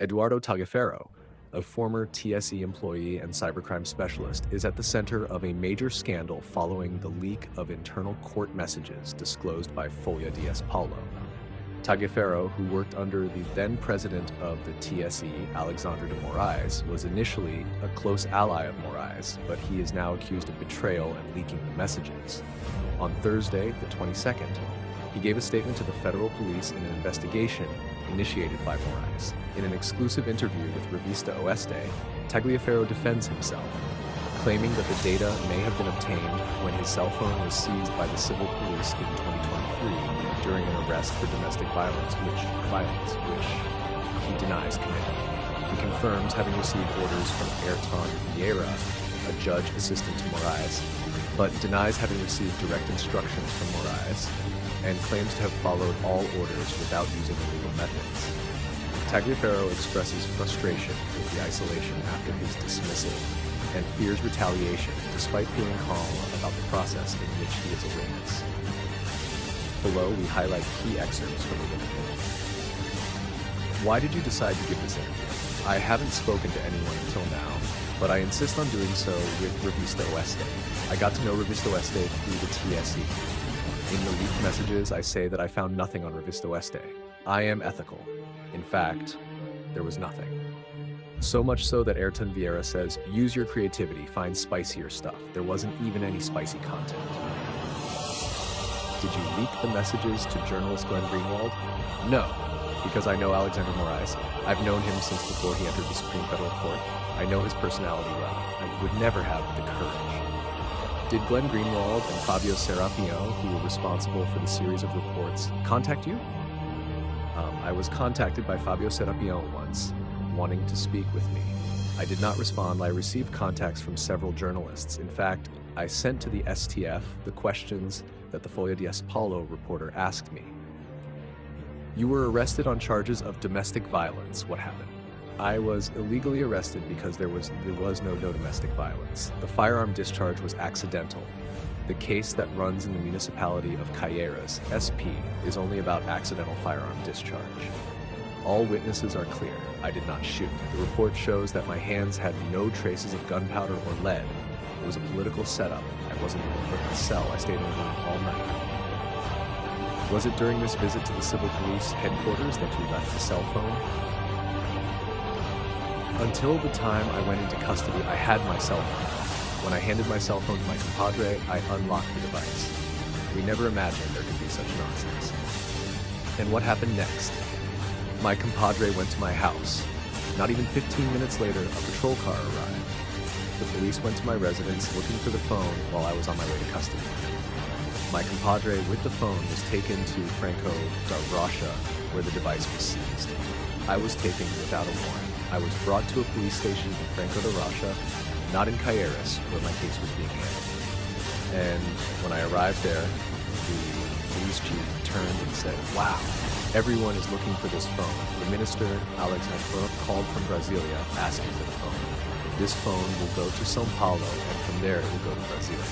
Eduardo Tagliaferro, a former TSE employee and cybercrime specialist, is at the center of a major scandal following the leak of internal court messages disclosed by Folha de S.Paulo. Tagliaferro, who worked under the then president of the TSE, Alexandre de Moraes, was initially a close ally of Moraes, but he is now accused of betrayal and leaking the messages. On Thursday, the 22nd, he gave a statement to the federal police in an investigation initiated by Moraes. In an exclusive interview with Revista Oeste, Tagliaferro defends himself, claiming that the data may have been obtained when his cell phone was seized by the civil police in 2023 during an arrest for domestic violence, which he denies committing. He confirms having received orders from Eduardo Tagliaferro, a judge assistant to Moraes, but denies having received direct instructions from Moraes, and claims to have followed all orders without using illegal methods. Tagliaferro expresses frustration with the isolation after his dismissal and fears retaliation despite feeling calm about the process in which he is a witness. Below, we highlight key excerpts from the interview. Why did you decide to give this interview? I haven't spoken to anyone until now, but I insist on doing so with Revista Oeste. I got to know Revista Oeste through the TSE. In the leaked messages, I say that I found nothing on Revista Oeste. I am ethical. In fact, there was nothing. So much so that Ayrton Vieira says, use your creativity, find spicier stuff. There wasn't even any spicy content. Did you leak the messages to journalist Glenn Greenwald? No, because I know Alexandre Moraes. I've known him since before he entered the Supreme Federal Court. I know his personality well. I would never have the courage. Did Glenn Greenwald and Fabio Serapio, who were responsible for the series of reports, contact you? I was contacted by Fabio Serapio once, wanting to speak with me. I did not respond. I received contacts from several journalists. In fact, I sent to the STF the questions that the Folha de S.Paulo reporter asked me. You were arrested on charges of domestic violence. What happened? I was illegally arrested because there was no domestic violence. The firearm discharge was accidental. The case that runs in the municipality of Caieiras, SP, is only about accidental firearm discharge. All witnesses are clear. I did not shoot. The report shows that my hands had no traces of gunpowder or lead. It was a political setup. I wasn't even put in a cell. I stayed in the room all night. Was it during this visit to the civil police headquarters that you left the cell phone? Until the time I went into custody, I had my cell phone. When I handed my cell phone to my compadre, I unlocked the device. We never imagined there could be such nonsense. And what happened next? My compadre went to my house. Not even 15 minutes later, a patrol car arrived. The police went to my residence looking for the phone while I was on my way to custody. My compadre with the phone was taken to Franco da Rocha, where the device was seized. I was taken without a warrant. I was brought to a police station in Franco da Rocha, not in Caieiras, where my case was being handled. And when I arrived there, the police chief turned and said, wow, everyone is looking for this phone. The minister, Alexandre, called from Brasilia asking for the phone. This phone will go to S.Paulo, and from there it will go to Brasilia.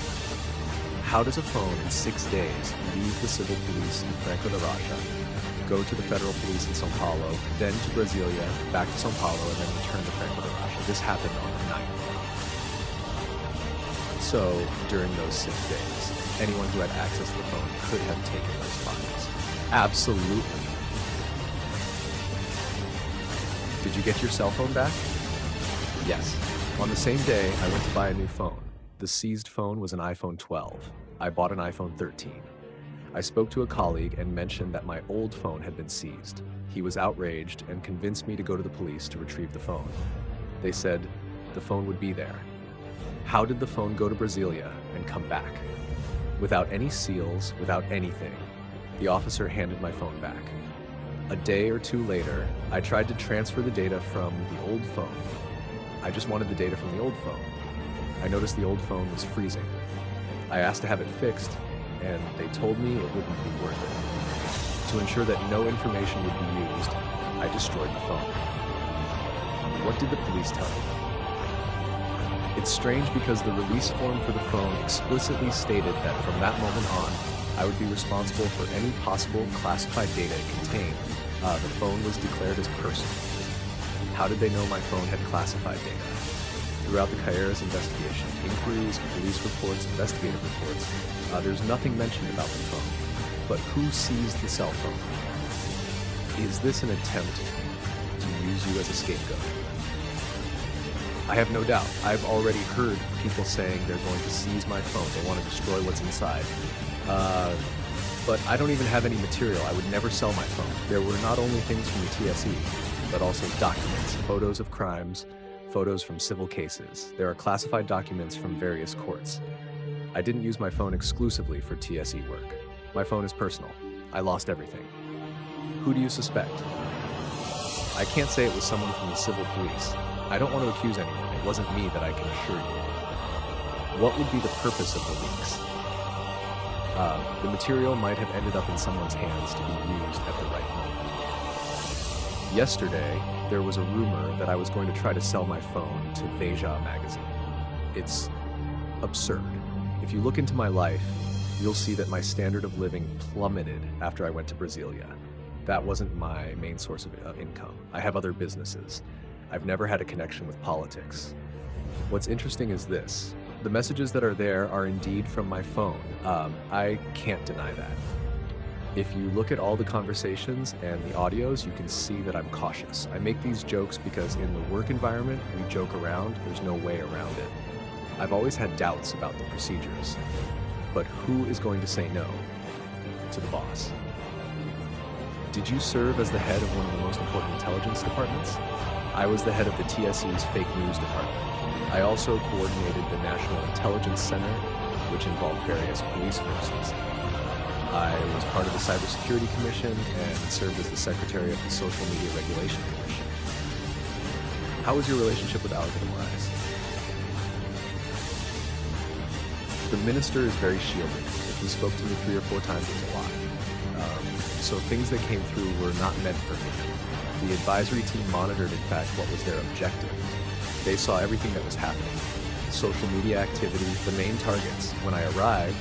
How does a phone in 6 days leave the civil police in Franco da Rocha, go to the federal police in S.Paulo, then to Brasilia, back to S.Paulo, and then return to Franco da Rocha? This happened on the 9th. So, during those 6 days, anyone who had access to the phone could have taken those files. Absolutely. Did you get your cell phone back? Yes. On the same day, I went to buy a new phone. The seized phone was an iPhone 12. I bought an iPhone 13. I spoke to a colleague and mentioned that my old phone had been seized. He was outraged and convinced me to go to the police to retrieve the phone. They said the phone would be there. How did the phone go to Brasilia and come back? Without any seals, without anything, the officer handed my phone back. A day or two later, I tried to transfer the data from the old phone. I just wanted the data from the old phone. I noticed the old phone was freezing. I asked to have it fixed, and they told me it wouldn't be worth it. To ensure that no information would be used, I destroyed the phone. What did the police tell you? It's strange because the release form for the phone explicitly stated that from that moment on, I would be responsible for any possible classified data it contained. The phone was declared as personal. How did they know my phone had classified data? Throughout the Carreras investigation, inquiries, police reports, investigative reports, there's nothing mentioned about the phone. But who seized the cell phone? Is this an attempt to use you as a scapegoat? I have no doubt. I've already heard people saying they're going to seize my phone. They want to destroy what's inside. But I don't even have any material. I would never sell my phone. There were not only things from the TSE, but also documents, photos of crimes, photos from civil cases. There are classified documents from various courts. I didn't use my phone exclusively for TSE work. My phone is personal. I lost everything. Who do you suspect? I can't say it was someone from the civil police. I don't want to accuse anyone. It wasn't me, that I can assure you. What would be the purpose of the leaks? The material might have ended up in someone's hands to be used at the right moment. Yesterday, there was a rumor that I was going to try to sell my phone to Veja magazine. It's absurd. If you look into my life, you'll see that my standard of living plummeted after I went to Brasilia. That wasn't my main source of income. I have other businesses. I've never had a connection with politics. What's interesting is this. The messages that are there are indeed from my phone. I can't deny that. If you look at all the conversations and the audios, you can see that I'm cautious. I make these jokes because in the work environment, we joke around. There's no way around it. I've always had doubts about the procedures. But who is going to say no to the boss? Did you serve as the head of one of the most important intelligence departments? I was the head of the TSE's fake news department. I also coordinated the National Intelligence Center, which involved various police forces. I was part of the Cybersecurity Commission and served as the secretary of the Social Media Regulation Commission. How was your relationship with Alexander Moraes? The minister is very shielded. If he spoke to me 3 or 4 times, it was a lot. So things that came through were not meant for me. The advisory team monitored, in fact, what was their objective. They saw everything that was happening. Social media activity, the main targets. When I arrived,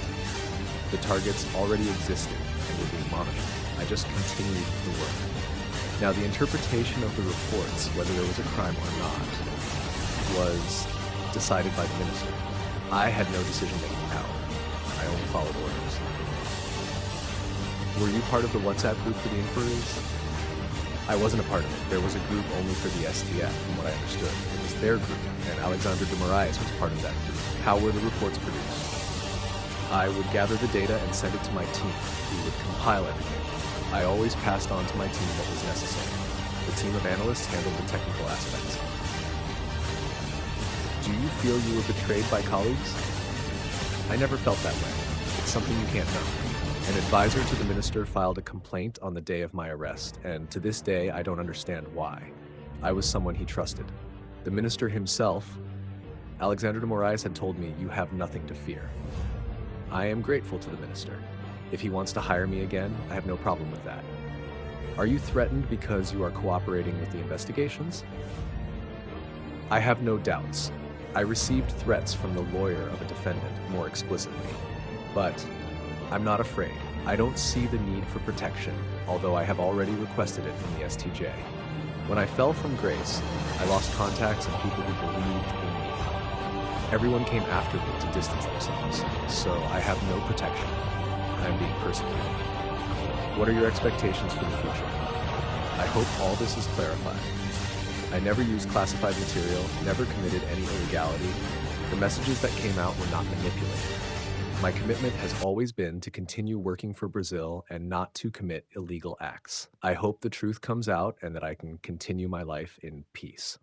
the targets already existed and were being monitored. I just continued the work. Now, the interpretation of the reports, whether there was a crime or not, was decided by the minister. I had no decision-making power. I only followed orders. Were you part of the WhatsApp group for the inquiries? I wasn't a part of it. There was a group only for the STF, from what I understood. It was their group, and Alexander de Moraes was part of that group. How were the reports produced? I would gather the data and send it to my team, who would compile everything. I always passed on to my team what was necessary. The team of analysts handled the technical aspects. Do you feel you were betrayed by colleagues? I never felt that way. It's something you can't know. An advisor to the minister filed a complaint on the day of my arrest, and to this day, I don't understand why. I was someone he trusted. The minister himself, Alexander de Moraes, had told me, "You have nothing to fear." I am grateful to the minister. If he wants to hire me again, I have no problem with that. Are you threatened because you are cooperating with the investigations? I have no doubts. I received threats from the lawyer of a defendant more explicitly, but I'm not afraid. I don't see the need for protection, although I have already requested it from the STJ. When I fell from grace, I lost contacts and people who believed in me. Everyone came after me to distance themselves, so I have no protection. I am being persecuted. What are your expectations for the future? I hope all this is clarified. I never used classified material, never committed any illegality. The messages that came out were not manipulated. My commitment has always been to continue working for Brazil and not to commit illegal acts. I hope the truth comes out and that I can continue my life in peace.